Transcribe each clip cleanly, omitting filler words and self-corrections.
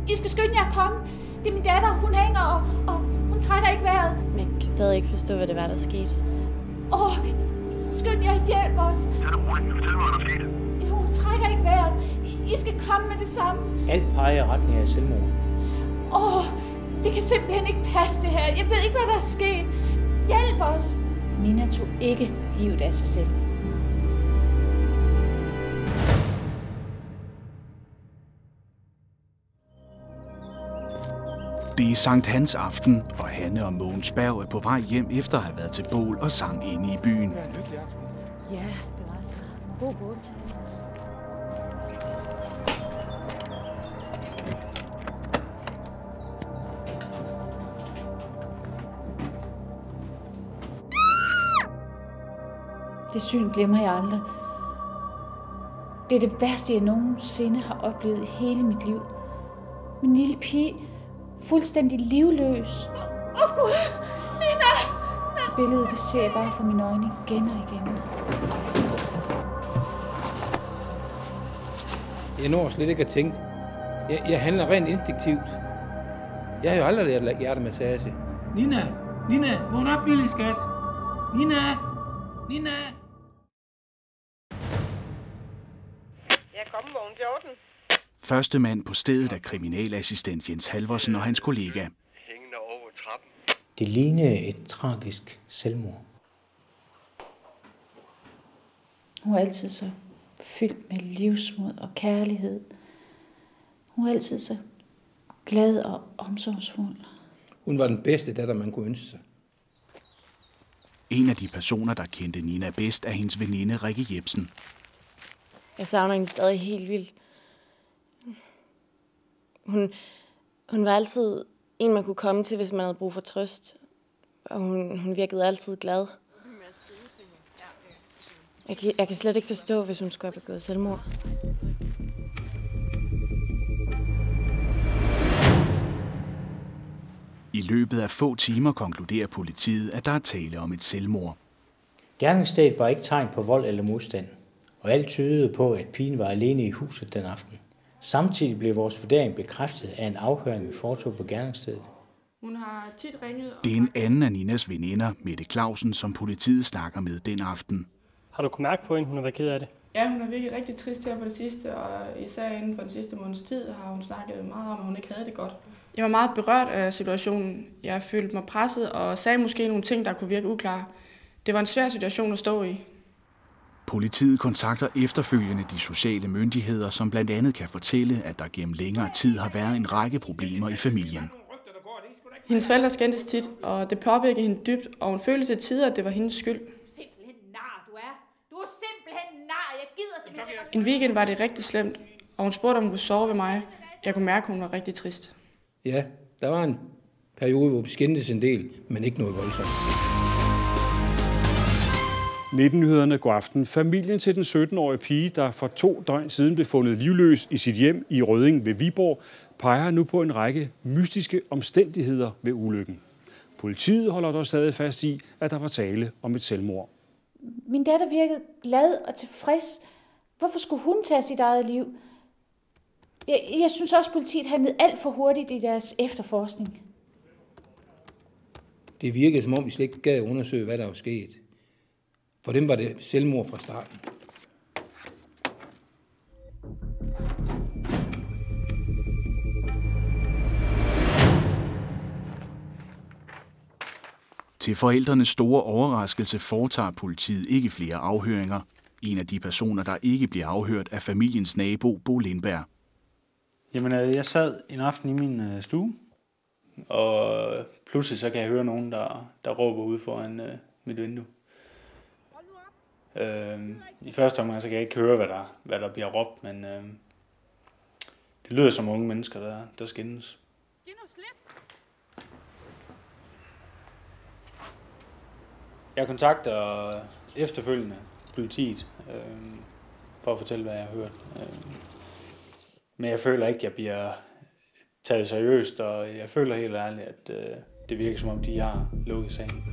I skal skynde jer at komme. Det er min datter, hun hænger, og hun trækker ikke vejret. Men jeg kan stadig ikke forstå, hvad det var, der skete. Skynd jer, hjælp os. Tag det roligt. Fortæl mig, hvad der skete. Hun trækker ikke vejret. I skal komme med det samme. Alt peger i retning af selvmord. Det kan simpelthen ikke passe det her. Jeg ved ikke, hvad der er sket. Hjælp os. Nina tog ikke livet af sig selv. Det er Sankt Hans aften, og Hanne og Mogens Berg er på vej hjem efter at have været til bål og sang inde i byen. Ja, det var så. God bål til os. Det syn glemmer jeg aldrig. Det er det værste, jeg nogensinde har oplevet i hele mit liv. Min lille pige, fuldstændig livløs. Gud, Nina! Billedet, det ser jeg bare for mine øjne igen og igen. Jeg når slet ikke at tænke. Jeg handler rent instinktivt. Jeg har jo aldrig lært hjertemassage. Nina, vågn op, lille skat. Nina! Jeg er kommet vogn 14. Første mand på stedet er kriminalassistent Jens Halvorsen og hans kollega. Hængende over trappen. Det ligner et tragisk selvmord. Hun var altid så fyldt med livsmod og kærlighed. Hun var altid så glad og omsorgsfuld. Hun var den bedste datter, man kunne ønske sig. En af de personer, der kendte Nina bedst, er hendes veninde Rikke Jebsen. Jeg savner hende stadig helt vildt. Hun var altid en, man kunne komme til, hvis man havde brug for trøst. Og hun virkede altid glad. Jeg kan slet ikke forstå, hvis hun skulle have begået selvmord. I løbet af få timer konkluderer politiet, at der er tale om et selvmord. Gerningsstedet var ikke tegn på vold eller modstand, og alt tydede på, at pigen var alene i huset den aften. Samtidig blev vores vurdering bekræftet af en afhøring, vi foretog på gerningsstedet. Hun har tit ringet. Det er en anden af Ninas veninder, Mette Clausen, som politiet snakker med den aften. Har du kunnet mærke på hende, hun har været ked af det? Ja, hun har virkelig rigtig trist her på det sidste, og især inden for den sidste måneds tid har hun snakket meget om, at hun ikke havde det godt. Jeg var meget berørt af situationen. Jeg følte mig presset og sagde måske nogle ting, der kunne virke uklare. Det var en svær situation at stå i. Politiet kontakter efterfølgende de sociale myndigheder, som blandt andet kan fortælle, at der gennem længere tid har været en række problemer i familien. Hendes forældre skændtes tit, og det påvirkede hende dybt, og hun følte til tider, at det var hendes skyld. Simpelthen nar, du er. Du er simpelthen nar. Jeg gider simpelthen. En weekend var det rigtig slemt, og hun spurgte, om hun kunne sove ved mig. Jeg kunne mærke, at hun var rigtig trist. Ja, der var en periode, hvor vi skændtes en del, men ikke noget voldsomt. 19-nyhederne god aften. Familien til den 17-årige pige, der for 2 døgn siden blev fundet livløs i sit hjem i Rødding ved Viborg, peger nu på en række mystiske omstændigheder ved ulykken. Politiet holder dog stadig fast i, at der var tale om et selvmord. Min datter virkede glad og tilfreds. Hvorfor skulle hun tage sit eget liv? Jeg synes også, at politiet handlede alt for hurtigt i deres efterforskning. Det virkede, som om vi slet ikke gad undersøge, hvad der var sket. For dem var det selvmord fra starten. Til forældrenes store overraskelse foretager politiet ikke flere afhøringer. En af de personer, der ikke bliver afhørt, er familiens nabo, Bo Lindberg. Jamen, jeg sad en aften i min stue, og pludselig så kan jeg høre nogen, der råber ude foran mit vindue. I første omgang så kan jeg ikke høre, hvad der bliver råbt, men det lyder som unge mennesker, der skændes. Jeg kontakter efterfølgende politiet for at fortælle, hvad jeg har hørt. Men jeg føler ikke, at jeg bliver taget seriøst, og jeg føler helt ærligt, at det virker som om, de har lukket sagen.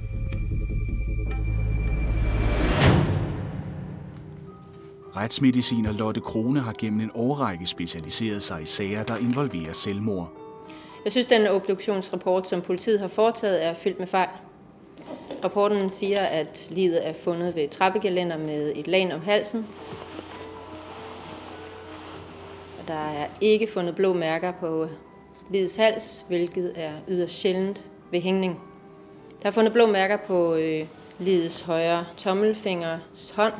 Retsmediciner Lotte Krone har gennem en årrække specialiseret sig i sager, der involverer selvmord. Jeg synes, den obduktionsrapport, som politiet har foretaget, er fyldt med fejl. Rapporten siger, at liget er fundet ved trappegelænder med et lagen om halsen. Og der er ikke fundet blå mærker på ligets hals, hvilket er yderst sjældent ved hængning. Der er fundet blå mærker på ligets højre tommelfingers hånd,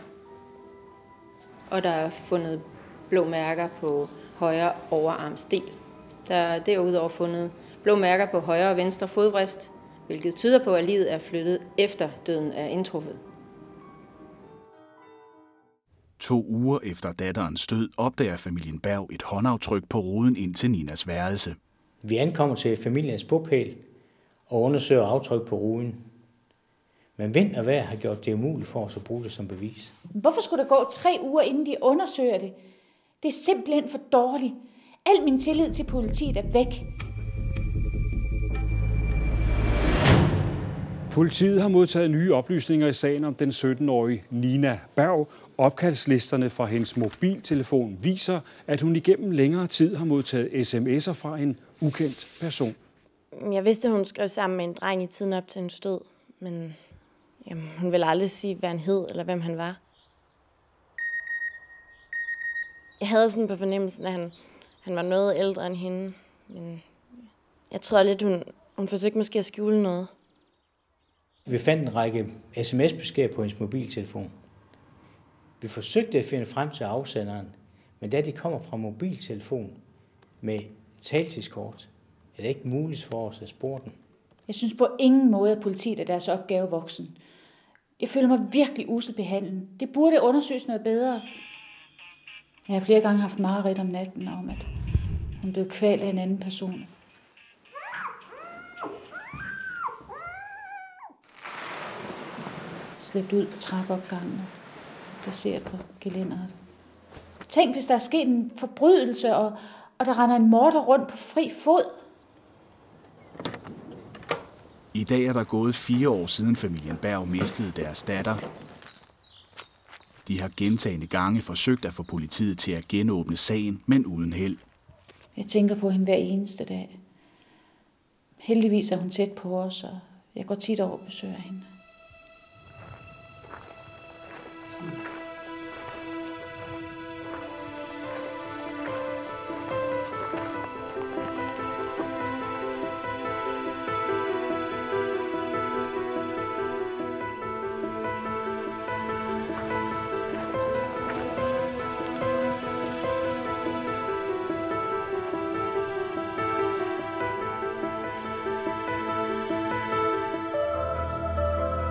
og der er fundet blå mærker på højre overarmsdel. Der er derudover fundet blå mærker på højre og venstre fodvrist, hvilket tyder på, at liget er flyttet efter døden er indtruffet. 2 uger efter datterens død opdager familien Berg et håndaftryk på ruden ind til Ninas værelse. Vi ankommer til familiens bopæl og undersøger aftryk på ruden. Men vind og vejr har gjort det umuligt for os at bruge det som bevis. Hvorfor skulle der gå 3 uger, inden de undersøger det? Det er simpelthen for dårligt. Al min tillid til politiet er væk. Politiet har modtaget nye oplysninger i sagen om den 17-årige Nina Berg. Opkaldslisterne fra hendes mobiltelefon viser, at hun igennem længere tid har modtaget sms'er fra en ukendt person. Jeg vidste, at hun skrev sammen med en dreng i tiden op til hendes død, men hun ville aldrig sige, hvad han hed eller hvem han var. Jeg havde sådan på fornemmelsen, at han var noget ældre end hende, men jeg tror lidt, hun forsøgte måske at skjule noget. Vi fandt en række sms-beskeder på hendes mobiltelefon. Vi forsøgte at finde frem til afsenderen, men da de kommer fra mobiltelefon med taltidskort, er det ikke muligt for os at spore den. Jeg synes på ingen måde, at politiet er deres opgave voksen. Jeg føler mig virkelig uselbehandlet. Det burde undersøges noget bedre. Jeg har flere gange haft mareridt om natten om, at hun blev kvalt af en anden person. Slæbt ud på trappeopgangen og placeret på gelænderet. Tænk, hvis der er sket en forbrydelse, og der render en morder rundt på fri fod. I dag er der gået 4 år siden familien Berg mistede deres datter. De har gentagne gange forsøgt at få politiet til at genåbne sagen, men uden held. Jeg tænker på hende hver eneste dag. Heldigvis er hun tæt på os, og jeg går tit over og besøger hende.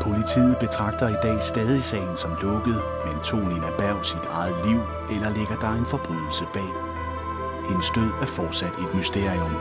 Politiet betragter i dag stadig sagen som lukket, men tog Nina Berg sit eget liv, eller ligger der en forbrydelse bag? Hendes død er fortsat et mysterium.